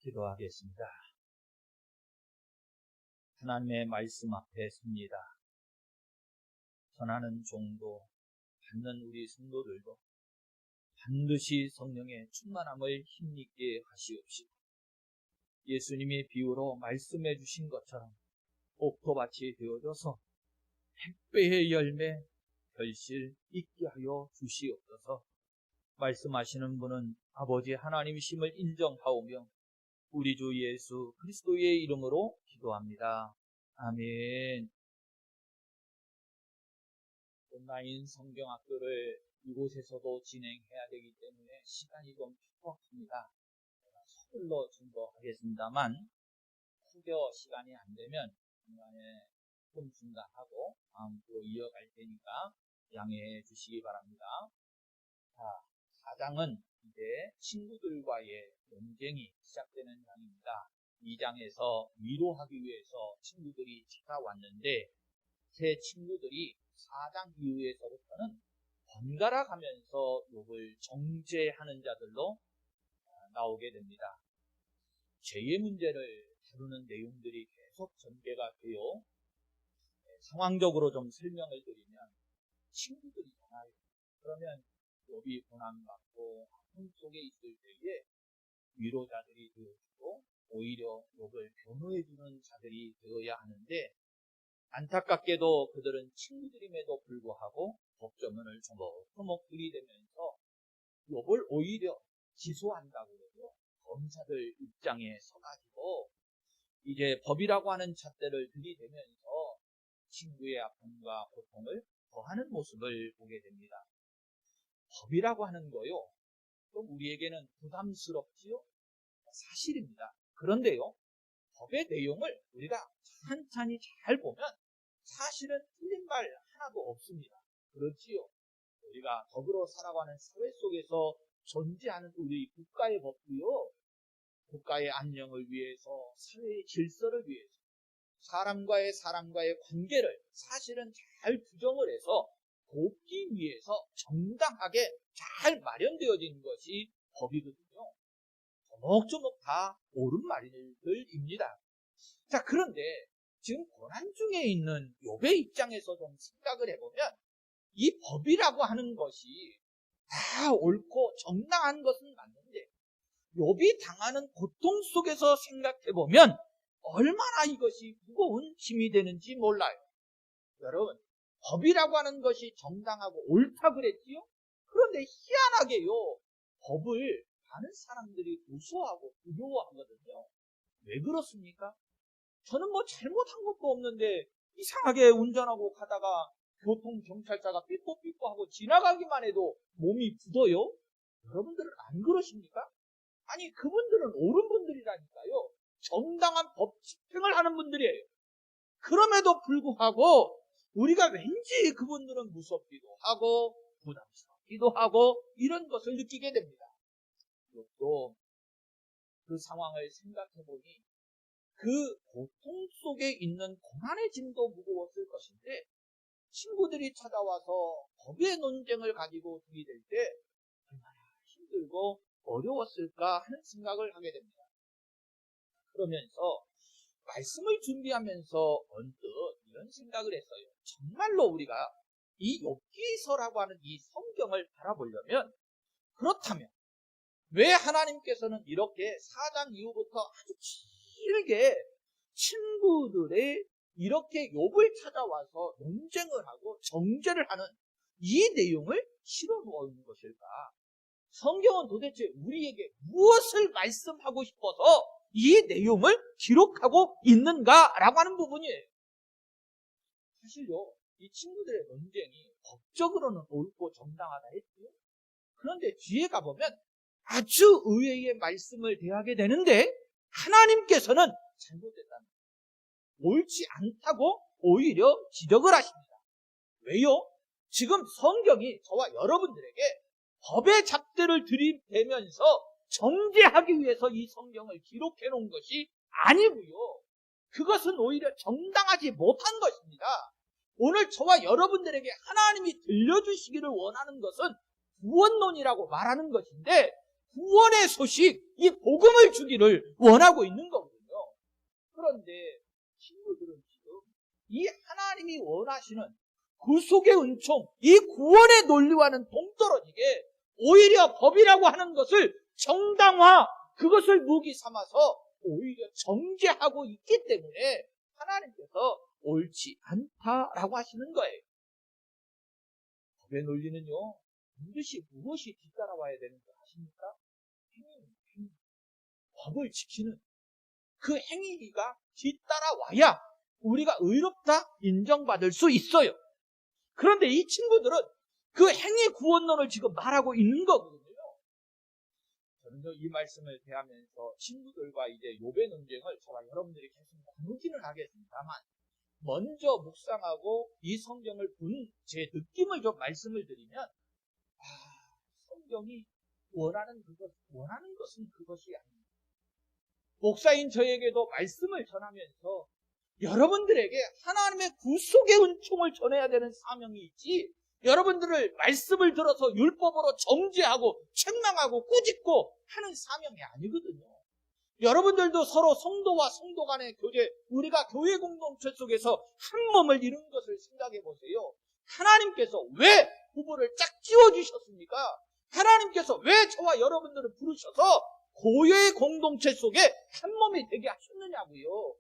기도하겠습니다. 하나님의 말씀 앞에 섭니다. 전하는 종도 받는 우리 성도들도 반드시 성령의 충만함을 힘있게 하시옵시고, 예수님이 비유로 말씀해 주신 것처럼 옥토밭이 되어져서 100배의 열매 결실 있게 하여 주시옵소서. 말씀하시는 분은 아버지 하나님이심을 인정하오며 우리 주 예수 그리스도의 이름으로 기도합니다. 아멘. 온라인 성경학교를 이곳에서도 진행해야 되기 때문에 시간이 좀 촉박합니다. 서둘러 전도하겠습니다만 혹여 시간이 안 되면 중간에 좀 중단하고 다음 주로 이어갈 테니까 양해해 주시기 바랍니다. 자, 4장은 이제 친구들과의 논쟁이 시작되는 장입니다. 2장에서 위로하기 위해서 친구들이 찾아왔는데 새 친구들이 4장 이후에서부터는 번갈아 가면서 욥을 정죄하는 자들로 나오게 됩니다. 죄의 문제를 다루는 내용들이 계속 전개가 되어 상황적으로 좀 설명을 드리면 친구들이잖아요. 그러면 욥이 고난받고 아픔 속에 있을 때에 위로자들이 되어주고 오히려 욥을 변호해주는 자들이 되어야 하는데 안타깝게도 그들은 친구들임에도 불구하고 법조문을 조목조목 들이대면서 욥을 오히려 기소한다고 그러죠. 검사들 입장에 서가지고 이제 법이라고 하는 잣대를 들이대면서 친구의 아픔과 고통을 더하는 모습을 보게 됩니다. 법이라고 하는 거요, 좀 우리에게는 부담스럽지요? 사실입니다. 그런데요, 법의 내용을 우리가 찬찬히 잘 보면 사실은 틀린 말 하나도 없습니다. 그렇지요? 우리가 더불어 살아가는 사회 속에서 존재하는 우리 국가의 법도요, 국가의 안녕을 위해서, 사회의 질서를 위해서, 사람과의 관계를 사실은 잘 규정을 해서 돕기 위해서 정당하게 잘 마련되어진 것이 법이거든요. 조목조목 다 옳은 말들입니다. 자, 그런데 지금 고난 중에 있는 욥의 입장에서 좀 생각을 해보면 이 법이라고 하는 것이 다 옳고 정당한 것은 맞는데 욥이 당하는 고통 속에서 생각해보면 얼마나 이것이 무거운 짐이 되는지 몰라요. 여러분, 법이라고 하는 것이 정당하고 옳다 그랬지요? 그런데 희한하게요, 법을 많은 사람들이 무서워하고 두려워하거든요. 왜 그렇습니까? 저는 뭐 잘못한 것도 없는데 이상하게 운전하고 가다가 교통경찰차가 삐뽀삐뽀하고 지나가기만 해도 몸이 굳어요? 여러분들은 안 그러십니까? 아니, 그분들은 옳은 분들이라니까요. 정당한 법 집행을 하는 분들이에요. 그럼에도 불구하고 우리가 왠지 그분들은 무섭기도 하고 부담스럽기도 하고 이런 것을 느끼게 됩니다. 또 그 상황을 생각해보니 그 고통 속에 있는 고난의 짐도 무거웠을 것인데 친구들이 찾아와서 법의 논쟁을 가지고 들이댈 때 얼마나 힘들고 어려웠을까 하는 생각을 하게 됩니다. 그러면서 말씀을 준비하면서 언뜻 이런 생각을 했어요. 정말로 우리가 이 욥기서라고 하는 이 성경을 바라보려면, 그렇다면 왜 하나님께서는 이렇게 4장 이후부터 아주 길게 친구들의 이렇게 욥을 찾아와서 논쟁을 하고 정죄를 하는 이 내용을 실어 놓은 것일까? 성경은 도대체 우리에게 무엇을 말씀하고 싶어서 이 내용을 기록하고 있는가라고 하는 부분이에요. 사실요, 이 친구들의 논쟁이 법적으로는 옳고 정당하다 했고요. 그런데 뒤에 가보면 아주 의외의 말씀을 대하게 되는데 하나님께서는 잘못됐다는 거예요. 옳지 않다고 오히려 지적을 하십니다. 왜요? 지금 성경이 저와 여러분들에게 법의 잣대를 들이대면서 정죄하기 위해서 이 성경을 기록해 놓은 것이 아니고요. 그것은 오히려 정당하지 못한 것입니다. 오늘 저와 여러분들에게 하나님이 들려주시기를 원하는 것은 구원론이라고 말하는 것인데 구원의 소식, 이 복음을 주기를 원하고 있는 거거든요. 그런데 친구들은 지금 이 하나님이 원하시는 구속의 은총, 이 구원의 논리와는 동떨어지게 오히려 법이라고 하는 것을 정당화, 그것을 무기 삼아서 오히려 정죄하고 있기 때문에 하나님께서 옳지 않다라고 하시는 거예요. 법의 논리는요, 반드시 무엇이 뒤따라와야 되는 줄 아십니까? 행위. 법을 지키는 그 행위가 뒤따라와야 우리가 의롭다 인정받을 수 있어요. 그런데 이 친구들은 그 행위 구원론을 지금 말하고 있는 거거든요. 저는 이 말씀을 대하면서 친구들과 이제 욥의 논쟁을 저와 여러분들이 계속 나누기는 하겠습니다만, 먼저 묵상하고 이 성경을 본 제 느낌을 좀 말씀을 드리면, 성경이 원하는 것은 그것이 아닙니다. 목사인 저에게도 말씀을 전하면서 여러분들에게 하나님의 구속의 은총을 전해야 되는 사명이 있지, 여러분들을 말씀을 들어서 율법으로 정죄하고 책망하고 꾸짖고 하는 사명이 아니거든요. 여러분들도 서로 성도와 성도 간의 교제, 우리가 교회 공동체 속에서 한 몸을 이룬 것을 생각해 보세요. 하나님께서 왜 부부를 짝 지어주셨습니까? 하나님께서 왜 저와 여러분들을 부르셔서 교회 공동체 속에 한 몸이 되게 하셨느냐고요.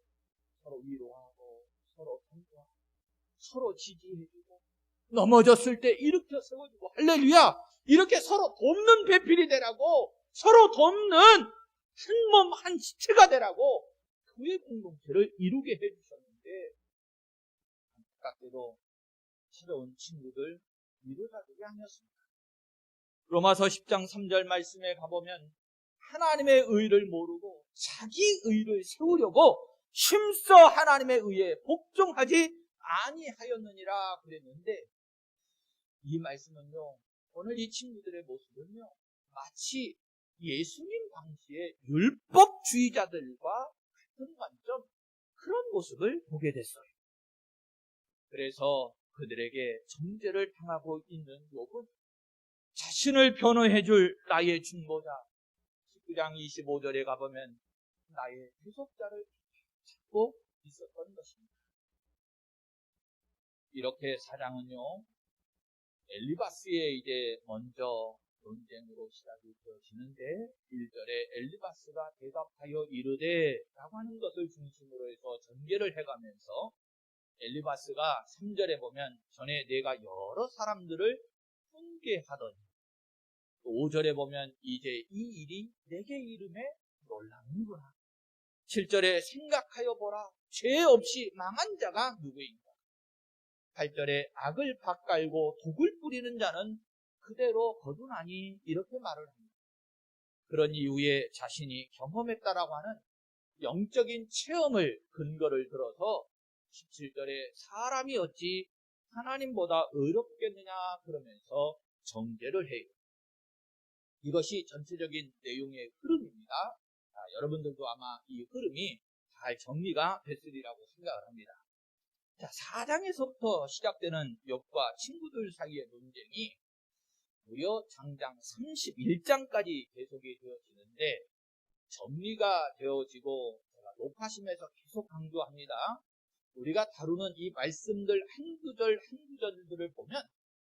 서로 위로하고, 서로 성도하고, 서로 지지해주고, 넘어졌을 때 일으켜 세워주고, 할렐루야! 이렇게 서로 돕는 배필이 되라고, 서로 돕는 한 몸 한 지체가 되라고 교회 공동체를 이루게 해주셨는데, 안타깝게도 새로운 친구들 이루어지게 아니었습니다. 로마서 10장 3절 말씀에 가보면 하나님의 의를 모르고 자기 의를 세우려고 힘써 하나님의 의에 복종하지 아니하였느니라 그랬는데, 이 말씀은요, 오늘 이 친구들의 모습은요, 마치 예수님 당시의 율법주의자들과 같은 관점, 그런 모습을 보게 됐어요. 그래서 그들에게 정죄를 당하고 있는 욥은 자신을 변호해줄 나의 중보자, 19장 25절에 가보면 나의 대속자를 찾고 있었던 것입니다. 이렇게 사장은요, 엘리바스의 이제 먼저 논쟁으로 시작이 되어지는데, 1절에 엘리바스가 대답하여 이르되 라고 하는 것을 중심으로 해서 전개를 해가면서, 엘리바스가 3절에 보면 전에 내가 여러 사람들을 훈계하더니, 5절에 보면 이제 이 일이 내게 이름에 놀라는구나. 7절에 생각하여 보라, 죄 없이 망한 자가 누구인가. 8절에 악을 밭갈고 독을 뿌리는 자는 그대로 거두나니, 이렇게 말을 합니다. 그런 이후에 자신이 경험했다라고 하는 영적인 체험을 근거를 들어서 17절에 사람이 어찌 하나님보다 의롭겠느냐 그러면서 정죄를 해요. 이것이 전체적인 내용의 흐름입니다. 여러분들도 아마 이 흐름이 잘 정리가 됐으리라고 생각을 합니다. 4장에서부터 시작되는 욥과 친구들 사이의 논쟁이 무려 장장 31장까지 계속이 되어지는데, 정리가 되어지고 제가 높아심에서 계속 강조합니다. 우리가 다루는 이 말씀들 한두 절들을 보면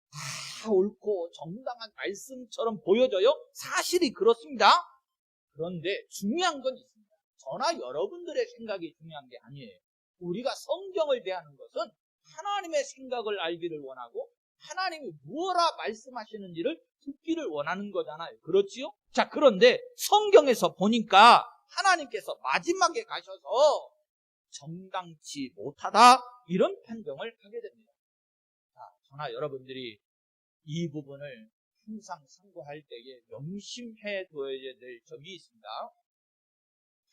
다 옳고 정당한 말씀처럼 보여져요. 사실이 그렇습니다. 그런데 중요한 건 있습니다. 저나 여러분들의 생각이 중요한 게 아니에요. 우리가 성경을 대하는 것은 하나님의 생각을 알기를 원하고 하나님이 무엇라 말씀하시는지를 듣기를 원하는 거잖아요. 그렇지요? 자, 그런데 성경에서 보니까 하나님께서 마지막에 가셔서 정당치 못하다, 이런 판정을 하게 됩니다. 자, 저나 여러분들이 이 부분을 항상 상고할 때에 명심해 둬야 될 점이 있습니다.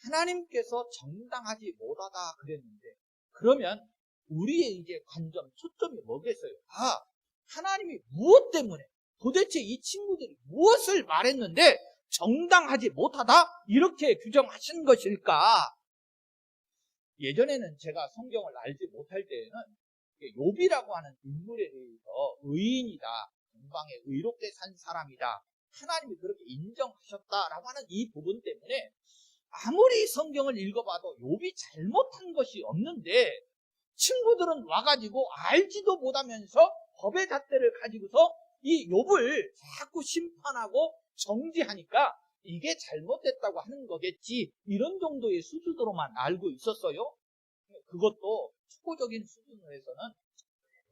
하나님께서 정당하지 못하다 그랬는데, 그러면 우리의 이제 관점, 초점이 뭐겠어요? 하나님이 무엇 때문에, 도대체 이 친구들이 무엇을 말했는데 정당하지 못하다 이렇게 규정하신 것일까? 예전에는 제가 성경을 알지 못할 때에는 욥이라고 하는 인물에 대해서 의인이다, 동방에 의롭게 산 사람이다 하나님이 그렇게 인정하셨다라고 하는 이 부분 때문에 아무리 성경을 읽어봐도 욥이 잘못한 것이 없는데 친구들은 와가지고 알지도 못하면서 법의 잣대를 가지고서 이 욥을 자꾸 심판하고 정죄하니까 이게 잘못됐다고 하는 거겠지, 이런 정도의 수준으로만 알고 있었어요. 그것도 초보적인 수준으로 해서는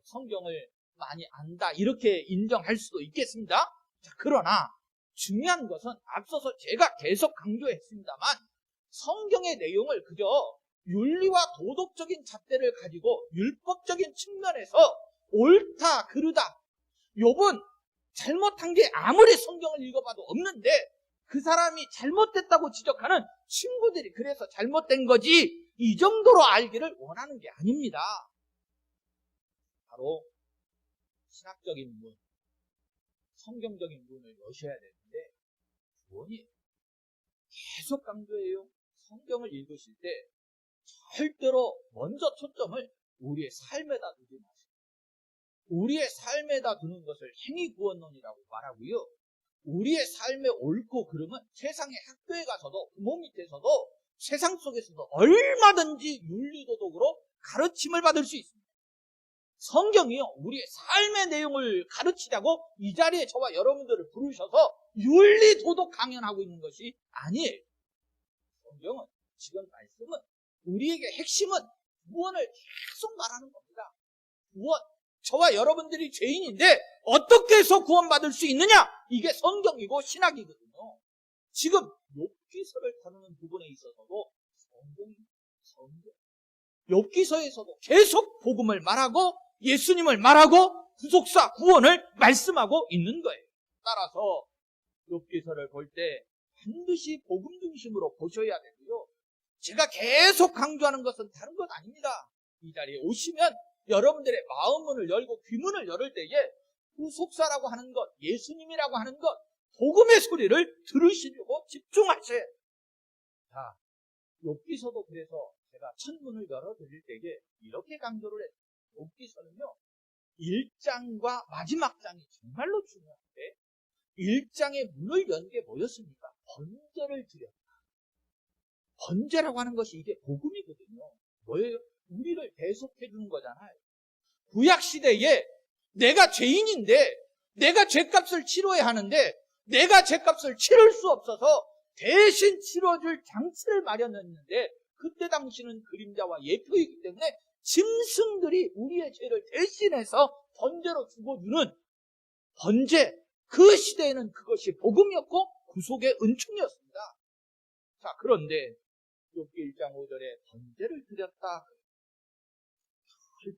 성경을 많이 안다 이렇게 인정할 수도 있겠습니다. 자, 그러나 중요한 것은 앞서서 제가 계속 강조했습니다만 성경의 내용을 그저 윤리와 도덕적인 잣대를 가지고 율법적인 측면에서 옳다 그르다, 욥은 잘못한 게 아무리 성경을 읽어봐도 없는데 그 사람이 잘못됐다고 지적하는 친구들이 그래서 잘못된 거지, 이 정도로 알기를 원하는 게 아닙니다. 바로 신학적인 문, 성경적인 문을 여셔야 되는데 구원이에요. 계속 강조해요. 성경을 읽으실 때 절대로 먼저 초점을 우리의 삶에다 두지 마세요. 우리의 삶에다 두는 것을 행위구원론이라고 말하고요. 우리의 삶의 옳고 그름은 세상의 학교에 가서도 부모 밑에서도 세상 속에서도 얼마든지 윤리도덕으로 가르침을 받을 수 있습니다. 성경이요, 우리의 삶의 내용을 가르치자고 이 자리에 저와 여러분들을 부르셔서 윤리도덕 강연하고 있는 것이 아니에요. 성경은, 지금 말씀은 우리에게 핵심은 구원을 계속 말하는 겁니다. 구원, 저와 여러분들이 죄인인데 어떻게 해서 구원받을 수 있느냐, 이게 성경이고 신학이거든요. 지금 욥기서를 다루는 부분에 있어서도 성경, 욥기서에서도 계속 복음을 말하고 예수님을 말하고 구속사 구원을 말씀하고 있는 거예요. 따라서 욥기서를 볼 때 반드시 복음 중심으로 보셔야 되고요. 제가 계속 강조하는 것은 다른 것 아닙니다. 이 자리에 오시면 여러분들의 마음문을 열고 귀문을 열을 때에 구속사라고 하는 것, 예수님이라고 하는 것, 복음의 소리를 들으시려고 집중하세요. 자, 욥기서도 그래서 제가 첫문을 열어드릴 때에 이렇게 강조를 해요. 욥기서는요, 1장과 마지막 장이 정말로 중요한데 1장의 문을 연 게 뭐였습니까? 번제를 드렸다. 번제라고 하는 것이 이게 복음이거든요. 뭐예요? 우리를 대속해 주는 거잖아요. 구약시대에 내가 죄인인데 내가 죄값을 치러야 하는데 내가 죄값을 치를 수 없어서 대신 치러줄 장치를 마련했는데 그때 당시는 그림자와 예표이기 때문에 짐승들이 우리의 죄를 대신해서 번제로 죽어주는 번제, 그 시대에는 그것이 복음이었고 구속의 은총이었습니다. 자, 그런데 욥기 1장 5절에 번제를 드렸다.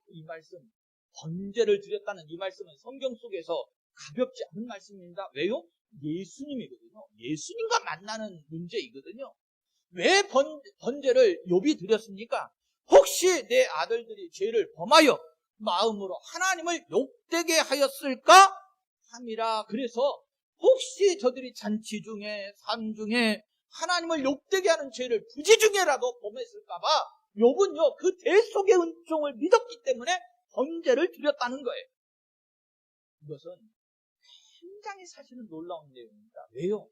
이 말씀, 번제를 드렸다는 이 말씀은 성경 속에서 가볍지 않은 말씀입니다. 왜요? 예수님이거든요. 예수님과 만나는 문제이거든요. 왜 번제를 욥이 드렸습니까? 혹시 내 아들들이 죄를 범하여 마음으로 하나님을 욕되게 하였을까 함이라. 그래서 혹시 저들이 잔치 중에 삶 중에 하나님을 욕되게 하는 죄를 부지 중에라도 범했을까봐 욥은요, 그 대속의 은총을 믿었기 때문에 번제를 드렸다는 거예요. 이것은 굉장히 사실은 놀라운 내용입니다. 왜요?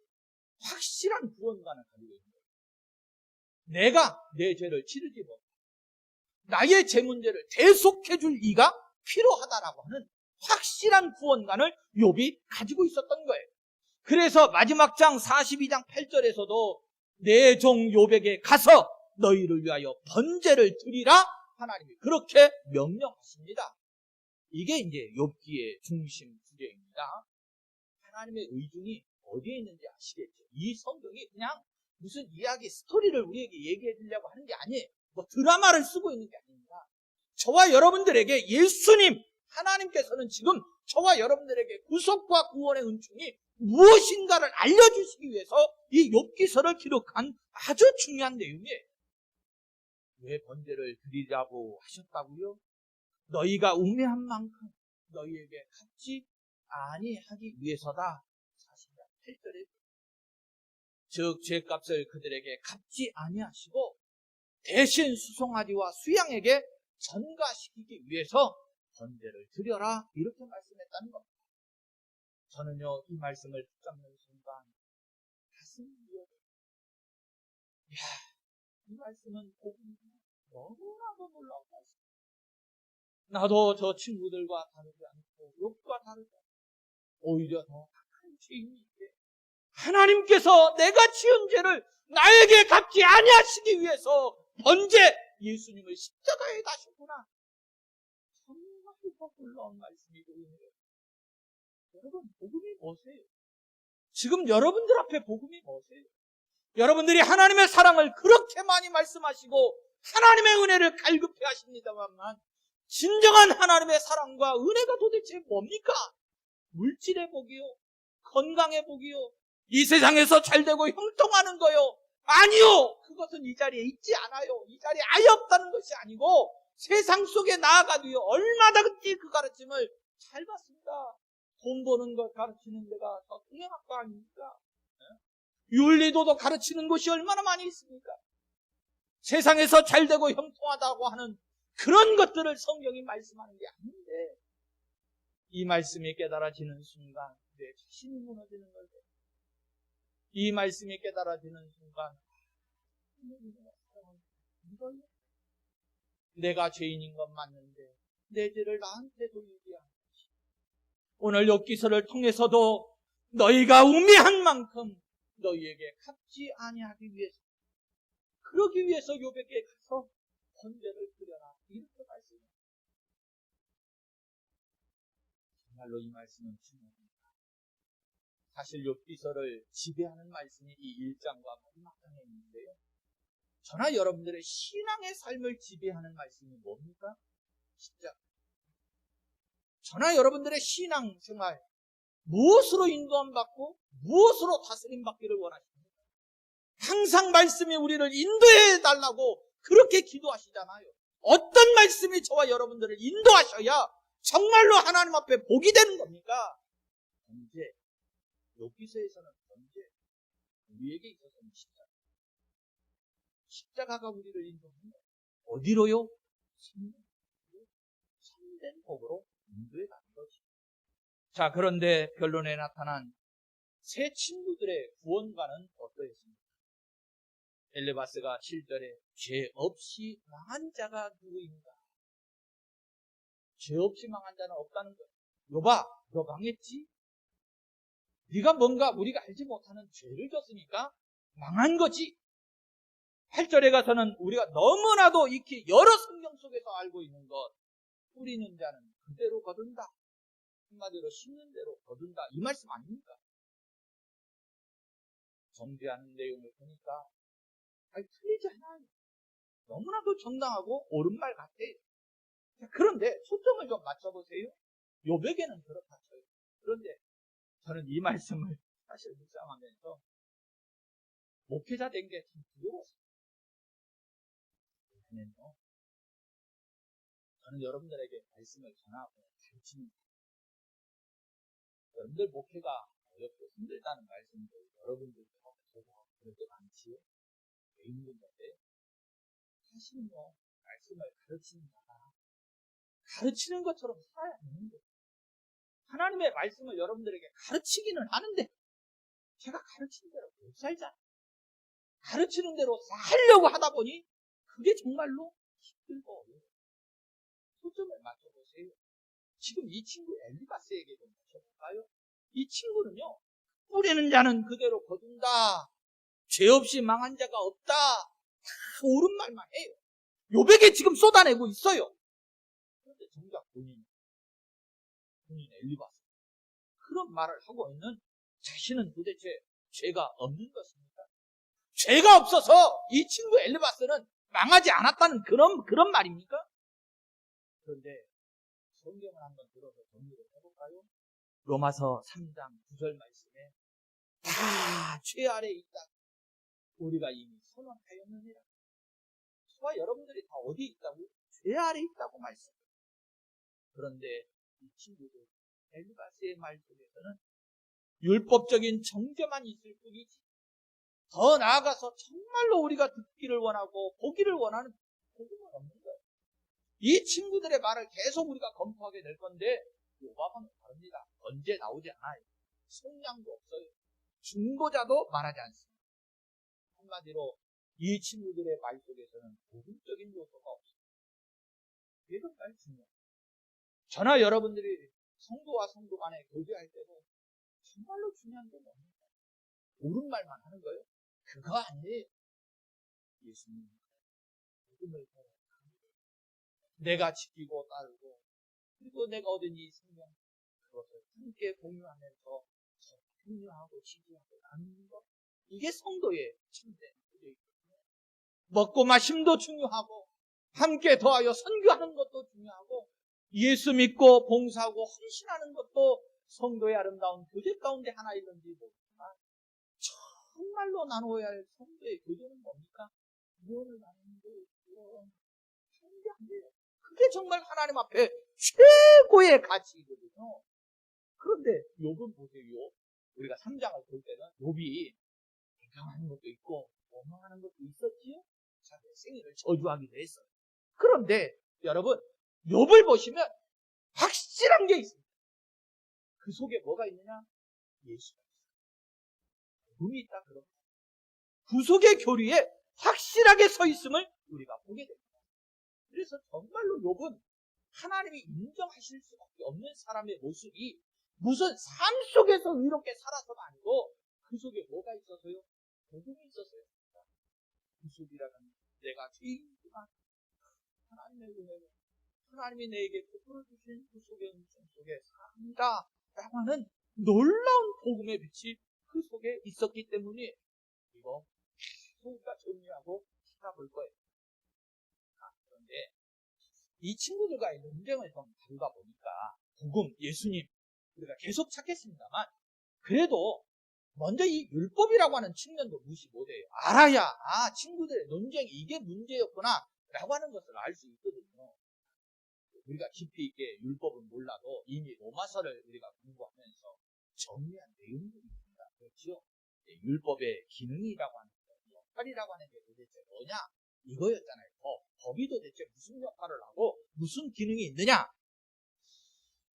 확실한 구원관을 가지고 있는 거예요. 내가 내 죄를 치르지 못해 나의 죄 문제를 대속해 줄 이가 필요하다라고 하는 확실한 구원관을 욥이 가지고 있었던 거예요. 그래서 마지막 장 42장 8절에서도 내 종 욥에게 가서 너희를 위하여 번제를 드리라 하나님이 그렇게 명령하십니다. 이게 이제 욥기의 중심 주제입니다. 하나님의 의중이 어디에 있는지 아시겠죠? 이 성경이 그냥 무슨 이야기 스토리를 우리에게 얘기해 주려고 하는 게 아니에요. 뭐 드라마를 쓰고 있는 게 아닙니다. 저와 여러분들에게 예수님 하나님께서는 지금 저와 여러분들에게 구속과 구원의 은총이 무엇인가를 알려주시기 위해서 이 욥기서를 기록한 아주 중요한 내용이에요. 왜 번제를 드리라고 하셨다고요? 너희가 웅매한 만큼 너희에게 갚지 아니하기 위해서다. 8절에 즉 죄값을 그들에게 갚지 아니하시고 대신 수송아지와 수양에게 전가시키기 위해서 번제를 드려라 이렇게 말씀했다는 겁니다. 저는요, 이 말씀을 붙잡는 순간 가슴이 뛰어요. 이 말씀은 복음이 너무나도 놀라운 말씀. 나도 저 친구들과 다르지 않고 욥과 다르지 않고 오히려 더 악한 죄인인데 하나님께서 내가 지은 죄를 나에게 갚지 아니하시기 위해서 번제 예수님을 십자가에 다셨구나. 정말 더 놀라운 말씀이고 은혜예요. 여러분, 복음이 뭐세요? 지금 여러분들 앞에 복음이 뭐세요? 여러분들이 하나님의 사랑을 그렇게 많이 말씀하시고 하나님의 은혜를 갈급해 하십니다만 진정한 하나님의 사랑과 은혜가 도대체 뭡니까? 물질의 복이요? 건강의 복이요? 이 세상에서 잘되고 형통하는 거요? 아니요! 그것은 이 자리에 있지 않아요. 이 자리에 아예 없다는 것이 아니고 세상 속에 나아가도요, 얼마든지 그 가르침을 잘 받습니다. 돈 버는 것 가르치는 데가 더 동양학과 아닙니까? 윤리도덕 가르치는 곳이 얼마나 많이 있습니까? 세상에서 잘되고 형통하다고 하는 그런 것들을 성경이 말씀하는 게 아닌데 이 말씀이 깨달아지는 순간 내 자신이 무너지는 거예요. 이 말씀이 깨달아지는 순간 내가 죄인인 건 맞는데 내 죄를 나한테 돌리지 않지. 오늘 욥기서를 통해서도 너희가 우매한 만큼 너희에게 갚지 아니하기 위해서 그러기 위해서 욥에게 가서 번제를 드려라 이렇게 말씀합니다. 정말로 이 말씀은 중요합니다. 사실 욥기서를 지배하는 말씀이 이 1장과 마지막 장에 있는데요. 저나 여러분들의 신앙의 삶을 지배하는 말씀이 뭡니까? 10장. 저나 여러분들의 신앙 생활 무엇으로 인도함 받고 무엇으로 다스림 받기를 원하십니까? 항상 말씀이 우리를 인도해 달라고 그렇게 기도하시잖아요. 어떤 말씀이 저와 여러분들을 인도하셔야 정말로 하나님 앞에 복이 되는 겁니까? 번제. 욥기서에서는 번제. 우리에게 있어서는 십자가. 십자가가 우리를 인도합니다. 어디로요? 참된 복으로 인도해 가는 것입니다. 자, 그런데 결론에 나타난 세 친구들의 구원과는 어떠했습니까? 엘리바스가 7절에 죄 없이 망한 자가 누구인가? 죄 없이 망한 자는 없다는 거예요. 욥아, 너 망했지? 네가 뭔가 우리가 알지 못하는 죄를 졌으니까 망한 거지. 8절에 가서는 우리가 너무나도 익히 여러 성경 속에서 알고 있는 것, 뿌리는 자는 그대로 거둔다. 한마디로 심는 대로 거둔다. 이 말씀 아닙니까? 정죄하는 내용을 보니까 틀리지 않아요. 너무나도 정당하고 옳은 말 같아요. 그런데 초점을 좀 맞춰보세요. 욥에게는 그렇다 쳐요. 그런데 저는 이 말씀을 사실 묵상하면서 목회자 된 게 참 두려웠어요. 왜냐면요, 저는 여러분들에게 말씀을 전하고 가르칩니다. 여러분들 목회가 어렵고 힘들다는 말씀도 여러분들도 저도 그럴 때 많지요. 왜 힘든 건데? 사실은요, 말씀을 가르치는 자가 가르치는 것처럼 살아야 하는 거예요. 하나님의 말씀을 여러분들에게 가르치기는 하는데 제가 가르치는 대로 못 살잖아요. 가르치는 대로 살려고 하다 보니 그게 정말로 힘들고 어려워요. 초점을 맞춰보세요. 지금 이 친구 엘리바스에게 좀 맞춰볼까요? 이 친구는요, 뿌리는 자는 그대로 거둔다. 죄 없이 망한 자가 없다. 다 옳은 말만 해요. 욥에게 지금 쏟아내고 있어요. 그런데 정작 본인 엘리바스 그런 말을 하고 있는 자신은 도대체 죄가 없는 것입니까? 죄가 없어서 이 친구 엘리바스는 망하지 않았다는 그런 말입니까? 그런데 성경을 한번 들어서 정리를 해볼까요? 로마서 3장 9절 말씀에 다 죄 아래 있다. 우리가 이미 선언하였느니라. 저와 여러분들이 다 어디 있다고? 죄 아래 있다고 말씀해요. 그런데 이 친구들 엘리바스의 말 속에서는 율법적인 정죄만 있을 뿐이지 더 나아가서 정말로 우리가 듣기를 원하고 보기를 원하는 복음은 없는 거예요. 이 친구들의 말을 계속 우리가 검토하게 될 건데 욥하고는 다릅니다. 언제 나오지 않아요. 속량도 없어요. 중보자도 말하지 않습니다. 한마디로 이 친구들의 말 속에서는 복음적인 요소가 없습니다. 이게 정말 중요해요. 저나 여러분들이 성도와 성도 간에 교제할 때도 정말로 중요한 건 뭡니까? 옳은 말만 하는 거예요? 그거 아니에요. 예수님 복음을 내가 지키고 따르고 그리고 내가 얻은 이 생명 그것을 함께 공유하면서 공유하고 지지하고 나누는 것, 이게 성도의 참된 교제이거든요. 먹고 마심도 중요하고 함께 더하여 선교하는 것도 중요하고 예수 믿고 봉사하고 헌신하는 것도 성도의 아름다운 교제 가운데 하나이든지 모르지만 정말로 나누어야 할 성도의 교제는 뭡니까? 구원을 나누는 거예요. 그게 정말 하나님 앞에 최고의 가치이거든요. 그런데 욥은 보세요. 우리가 3장을 볼 때는 욥이 행동하는 것도 있고 원망하는 것도 있었지요. 자기의 생일을 저주하기도 했어요. 그런데 여러분 욥을 보시면 확실한 게 있습니다. 그 속에 뭐가 있느냐? 예수가 있어요. 복음이 있다 그럽니다. 구속의 교리에 확실하게 서 있음을 우리가 보게 됩니다. 그래서 정말로 욥은 하나님이 인정하실 수밖에 없는 사람의 모습이 무슨 삶 속에서 의롭게 살아서가 아니고 그 속에 뭐가 있어서요? 복음이 있었어요. 구속이라는 내가 죄인이지만 하나님의 은혜로 하나님이 내게 복음을 주신 구속의 은총 속에 삽니다 라고 하는 놀라운 복음의 빛이 그 속에 있었기 때문에 이거 우리가 정리하고 살아볼 거예요. 그런데 이 친구들과의 논쟁을 좀 다루다 보니까 복음, 예수님 우리가 계속 찾겠습니다만 그래도 먼저 이 율법이라고 하는 측면도 무시 못해요. 알아야 친구들의 논쟁이 이게 문제였구나 라고 하는 것을 알 수 있거든요. 우리가 깊이 있게 율법은 몰라도 이미 로마서를 우리가 공부하면서 정리한 내용들이 있습니다. 그렇죠? 율법의 기능이라고 하는 것, 역할이라고 하는 게 도대체 뭐냐? 이거였잖아요. 법이 도대체 무슨 역할을 하고 무슨 기능이 있느냐?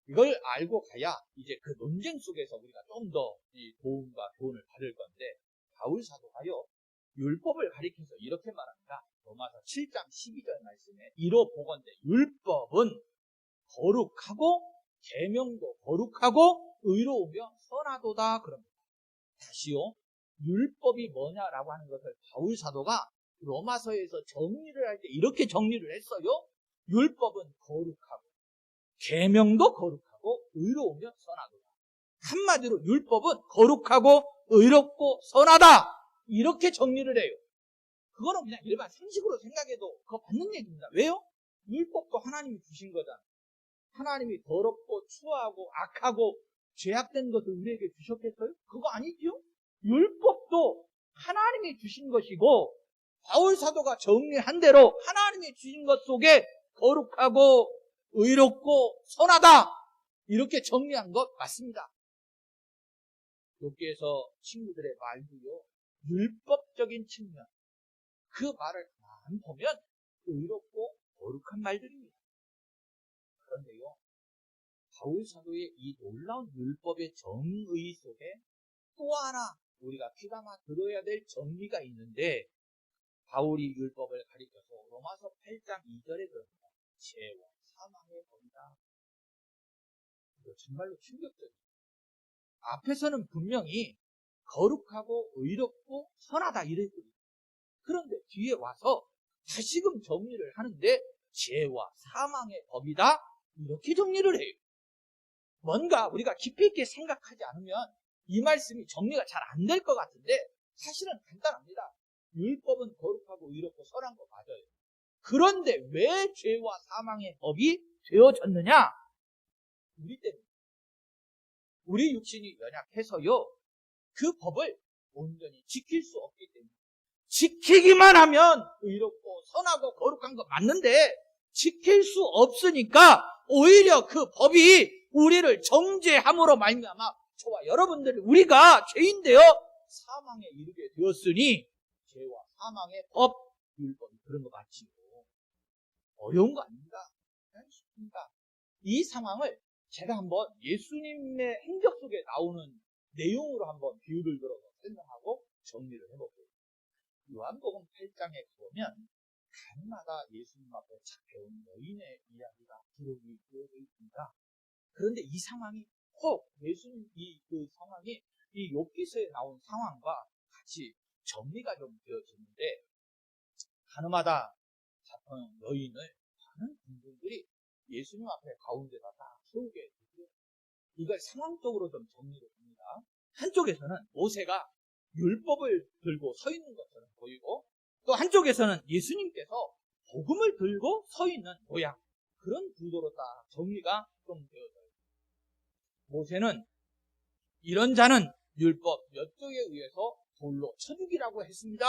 이걸 알고 가야 이제 그 논쟁 속에서 우리가 좀 더 도움과 교훈을 받을 건데 바울 사도가요 율법을 가리켜서 이렇게 말합니다. 로마서 7장 12절 말씀에 이로 보건대 율법은 거룩하고 계명도 거룩하고 의로우며 선하도다 그럽니다. 다시요 율법이 뭐냐라고 하는 것을 바울 사도가 로마서에서 정리를 할 때 이렇게 정리를 했어요. 율법은 거룩하고 계명도 거룩하고 의로우며 선하도다. 한마디로 율법은 거룩하고 의롭고 선하다 이렇게 정리를 해요. 그거는 그냥 일반 상식으로 생각해도 그거 맞는 얘기입니다. 왜요? 율법도 하나님이 주신 거잖아요. 하나님이 더럽고 추하고 악하고 죄악된 것을 우리에게 주셨겠어요? 그거 아니죠? 율법도 하나님이 주신 것이고 바울 사도가 정리한 대로 하나님이 주신 것 속에 거룩하고 의롭고 선하다 이렇게 정리한 것 맞습니다. 여기에서 친구들의 말도요 율법적인 측면 그 말을 만 보면 의롭고 거룩한 말들입니다. 그런데요 바울 사도의 이 놀라운 율법의 정의 속에 또 하나 우리가 귀담아 들어야 될 정리가 있는데 바울이 율법을 가리켜서 로마서 8장 2절에 그럽니다. 죄와 사망의 법이다. 이거 정말로 충격적이에요. 앞에서는 분명히 거룩하고 의롭고 선하다 이랬거든요. 그런데 뒤에 와서 다시금 정리를 하는데 죄와 사망의 법이다 이렇게 정리를 해요. 뭔가 우리가 깊이 있게 생각하지 않으면 이 말씀이 정리가 잘 안 될 것 같은데 사실은 간단합니다. 율법은 거룩하고 의롭고 선한 거 맞아요. 그런데 왜 죄와 사망의 법이 되어졌느냐? 우리 때문에. 우리 육신이 연약해서요. 그 법을 온전히 지킬 수 없기 때문에. 지키기만 하면 의롭고 선하고 거룩한 거 맞는데 지킬 수 없으니까 오히려 그 법이 우리를 정죄함으로 말미암아 저와 여러분들 우리가 죄인되어 사망에 이르게 되었으니 죄와 사망의 법, 율법이 그런 거 맞지요. 어려운 거 아닙니다. 쉽습니다. 이 상황을 제가 한번 예수님의 행적 속에 나오는 내용으로 한번 비유를 들어서 설명하고 정리를 해볼게요. 요한복음 8장에 보면 간마다 예수님 앞에 잡혀온 여인의 이야기가 기록이 되어 있습니다. 그런데 이 상황이 꼭 예수님 그 상황이 이 욥기서에 나온 상황과 같이 정리가 좀 되어지는데, 가늠하다 잡혀온 여인을 많은 군중들이 예수님 앞에 가운데다 다 세우게 되고요. 이걸 상황적으로 좀 정리를 합니다. 한쪽에서는 모세가 율법을 들고 서 있는 것처럼 보이고, 또 한쪽에서는 예수님께서 복음을 들고 서 있는 모양, 그런 구도로 딱 정리가 좀 되어져요. 모세는 이런 자는 율법 몇 쪽에 의해서 돌로 쳐죽이라고 했습니다.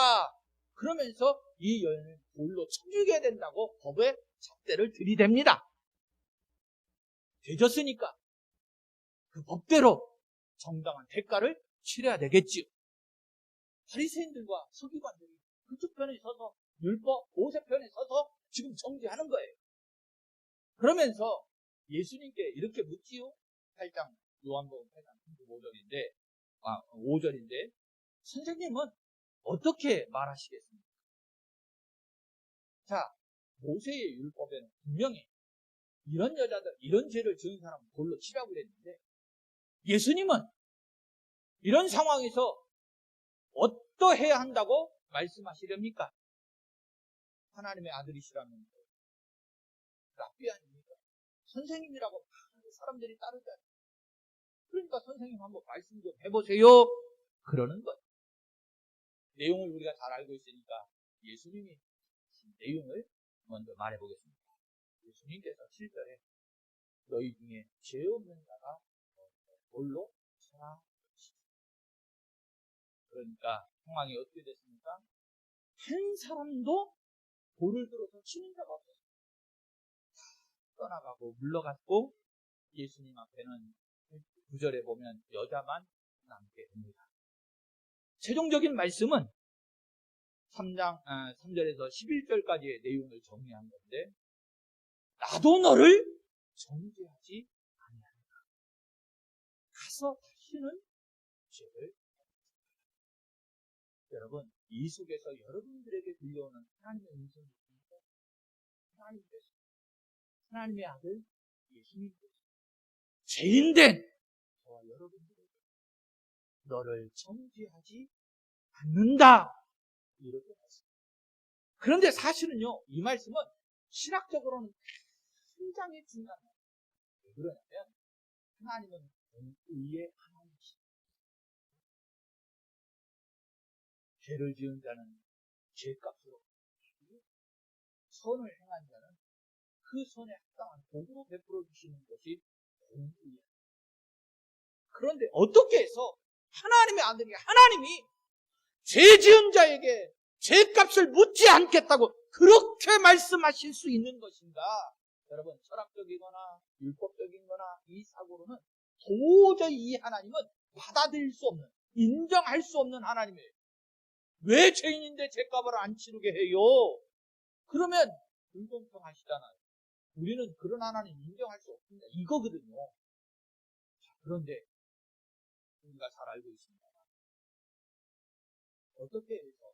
그러면서 이 여인을 돌로 쳐죽여야 된다고 법의 잣대를 들이댑니다. 되졌으니까 그 법대로 정당한 대가를 치러야 되겠지요. 바리새인들과 서기관들이 그쪽 편에 서서 율법 모세 편에 서서 지금 정죄하는 거예요. 그러면서 예수님께 이렇게 묻지요. 8장 요한복음 8장 5절인데 선생님은 어떻게 말하시겠습니까? 자, 모세의 율법에는 분명히 이런 여자들, 이런 죄를 지은 사람은 돌로 치라고 그랬는데, 예수님은 이런 상황에서 어떠해야 한다고 말씀하시렵니까? 하나님의 아들이시라는 랍비 아닙니까? 선생님이라고 많은 사람들이 따르잖아요. 그러니까 선생님 한번 말씀 좀 해보세요, 그러는 거예요. 내용을 우리가 잘 알고 있으니까 예수님이 내용을 먼저 말해보겠습니다. 예수님께서 7절에 너희 중에 죄 없는 자가 돌로 쳐라. 그러니까 상황이 어떻게 됐습니까? 한 사람도 돌을 들어서 치는 자가 없었어요. 떠나가고 물러갔고, 예수님 앞에는 9절에 보면 여자만 남게 됩니다. 최종적인 말씀은 3절에서 11절까지의 내용을 정리한 건데, 나도 너를 정죄하지 아니하리라. 가서 다시는 죄를. 여러분, 이 속에서 여러분들에게 들려오는 하나님의 음성이 있습니까? 하나님께서, 하나님의 아들 예수님께서 죄인된 저와 여러분들에게 너를 정죄하지 않는다, 이렇게 말씀합니다. 그런데 사실은요, 이 말씀은 신학적으로는 굉장히 중요한 말이에요. 왜 그러냐면 하나님은 의의 하나님이십니다. 죄를 지은 자는 죄값으로, 선을 행한 자는 그 선에 합당한 복으로 베풀어 주시는 것이 공의예요. 그런데 어떻게 해서 하나님의 아들이, 하나님이 죄 지은 자에게 죄값을 묻지 않겠다고 그렇게 말씀하실 수 있는 것인가? 여러분, 철학적이거나 율법적이거나 이 사고로는 도저히 이 하나님은 받아들일 수 없는, 인정할 수 없는 하나님이에요. 왜 죄인인데 죄값을 안 치르게 해요? 그러면 불공평하시잖아요. 우리는 그런 하나님 인정할 수 없습니다. 이거거든요. 그런데 우리가 잘 알고 있습니다. 어떻게 해서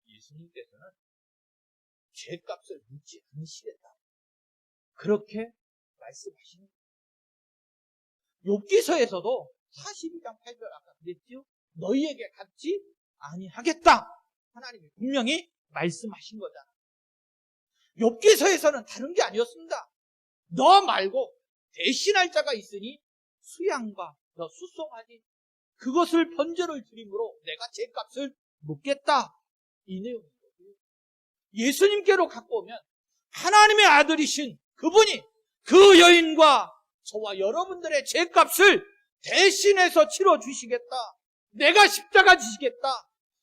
예수님께서는 죄값을 묻지 않으시겠다, 그렇게 말씀하시는 거예요. 욥기서에서도 42장 8절 아까 그랬죠? 너희에게 갚지 아니하겠다, 하나님이 분명히 말씀하신 거잖아. 욥기서에서는 다른 게 아니었습니다. 너 말고 대신할 자가 있으니 수양과 너 수송하지, 그것을 번제를 드림으로 내가 죄값을 묻겠다, 이 내용이거든요. 예수님께로 갖고 오면 하나님의 아들이신 그분이 그 여인과 저와 여러분들의 죄값을 대신해서 치러주시겠다, 내가 십자가 지시겠다,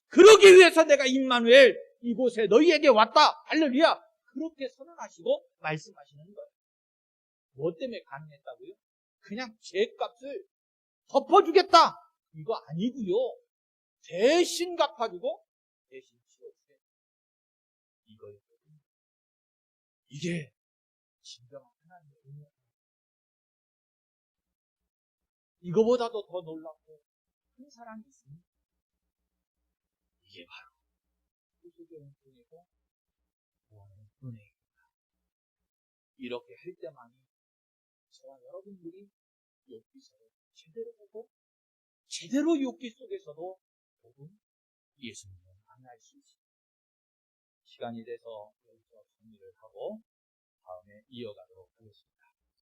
그러기 위해서 내가 임마누엘 이곳에 너희에게 왔다, 할렐루야, 그렇게 선언하시고 말씀하시는 거예요. 뭐 때문에 가능했다고요? 그냥 죄값을 덮어주겠다, 이거 아니고요. 대신 갚아주고 대신 치러주겠다, 이거였거든요. 이게 진정한 하나님의 은혜입니다. 이거보다도 더 놀랍고 사랑이 있습니다. 이게 바로 구속의 은총이고 구원의 은혜입니다. 이렇게 할 때만이 저와 여러분들이 욥기서를 제대로 보고 제대로 욥기 속에서도 복음 예수님을 만날 수 있습니다. 시간이 돼서 여기서 정리를 하고 다음에 이어가도록 하겠습니다.